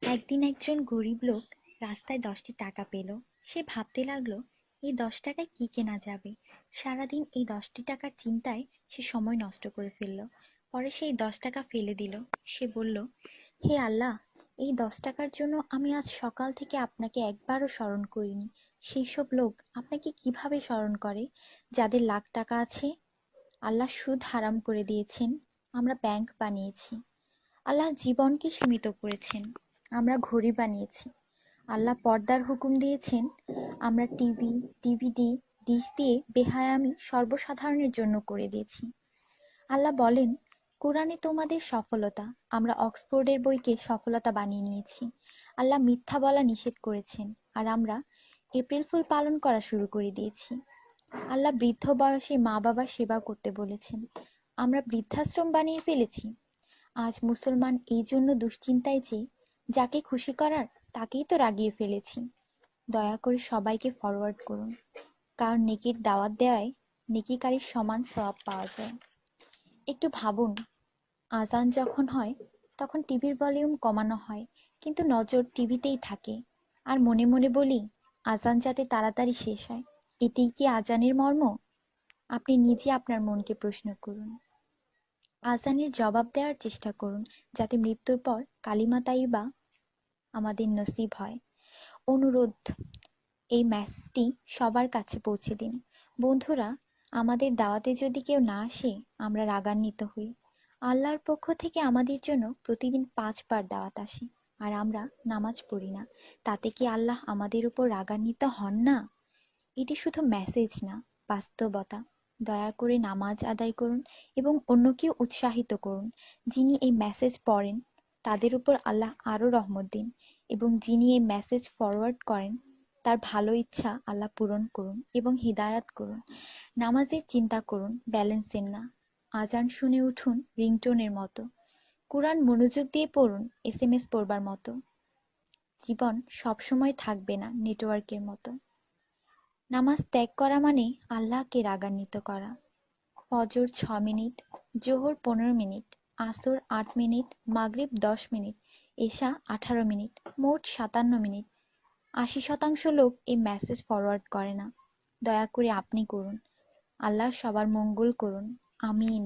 একদিন একজন গরিব লোক রাস্তায় 10টি টাকা পেল। সে ভাবতে লাগলো, এই 10 টাকায় কি কেনা যাবে। সারাদিন এই 10টি টাকার চিন্তায় সে সময় নষ্ট করে ফেলল। পরে সেই 10 টাকা ফেলে দিল। সে বলল, হে আল্লাহ, এই 10 টাকার জন্য আমি আজ সকাল থেকে আপনাকে একবারও স্মরণ করিনি। সেই সব লোক আপনাকে কিভাবে স্মরণ করে যাদের লাখ টাকা আছে? আল্লাহ সুদ হারাম করে দিয়েছেন, আমরা ব্যাংক বানিয়েছি। আল্লাহ জীবনকে সীমিত করেছেন, আমরা ঘড়ি বানিয়েছি। আল্লাহ পর্দার হুকুম দিয়েছেন, আমরা টিভি, ডিভিডি, ডিশ দিয়ে বেহায়ামি সর্বসাধারণের জন্য করে দিয়েছি। আল্লাহ বলেন, কোরআনে তোমাদের সফলতা, আমরা অক্সফোর্ডের বইকে সফলতা বানিয়ে নিয়েছি। আল্লাহ মিথ্যা বলা নিষেধ করেছেন, আর আমরা এপ্রিল ফুল পালন করা শুরু করে দিয়েছি। আল্লাহ বৃদ্ধ বয়সে মা বাবার সেবা করতে বলেছেন, আমরা বৃদ্ধাশ্রম বানিয়ে ফেলেছি। আজ মুসলমান এই জন্য দুশ্চিন্তায় যে যাকে খুশি করার তাকেই তো রাগিয়ে ফেলেছি। দয়া করে সবাইকে ফরওয়ার্ড করুন, কারণ নেকির দাওয়াত দেওয়ায় নেকিকারীর সমান সওয়াব পাওয়া যায়। একটু ভাবুন, আজান যখন হয় তখন টিভির ভলিউম কমানো হয়, কিন্তু নজর টিভিতেই থাকে। আর মনে মনে বলি, আজান যাতে তাড়াতাড়ি শেষ হয়। এতেই কি আজানের মর্ম? আপনি নিজে আপনার মনকে প্রশ্ন করুন। আজানের জবাব দেওয়ার চেষ্টা করুন, যাতে মৃত্যুর পর কালিমা তাইয়্যিবা আমাদের নসিব হয়। অনুরোধ, এই মেসেজটি সবার কাছে পৌঁছে দিন। বন্ধুরা, আমাদের দাওয়াতে যদি কেউ না আসে, আমরা রাগান্বিত হই। আল্লাহর পক্ষ থেকে আমাদের জন্য প্রতিদিন 5 বার দাওয়াত আসে, আর আমরা নামাজ পড়ি না। তাতে কি আল্লাহ আমাদের উপর রাগান্বিত হন না? এটি শুধু মেসেজ না, বাস্তবতা। দয়া করে নামাজ আদায় করুন এবং অন্যকেও উৎসাহিত করুন। যিনি এই মেসেজ পড়েন তাদের উপর আল্লাহ আরও রহমত দিন, এবং যিনি এই মেসেজ ফরওয়ার্ড করেন তার ভালো ইচ্ছা আল্লাহ পূরণ করুন এবং হিদায়াত করুন। নামাজের চিন্তা করুন, ব্যালেন্সের না। আজান শুনে উঠুন রিংটোনের মতো। কোরআন মনোযোগ দিয়ে পড়ুন, এসএমএস পড়বার মতো। জীবন সবসময় থাকবে না নেটওয়ার্কের মতো। নামাজ ত্যাগ করা মানে আল্লাহকে রাগান্বিত করা। ফজর 6 মিনিট, জোহর 15 মিনিট, আসর 8 মিনিট, মাগরিব 10 মিনিট, এশা 18 মিনিট, মোট 57 মিনিট। 80% লোক এই মেসেজ ফরওয়ার্ড করে না। দয়া করে আপনি করুন। আল্লাহ সবার মঙ্গল করুন। আমিন।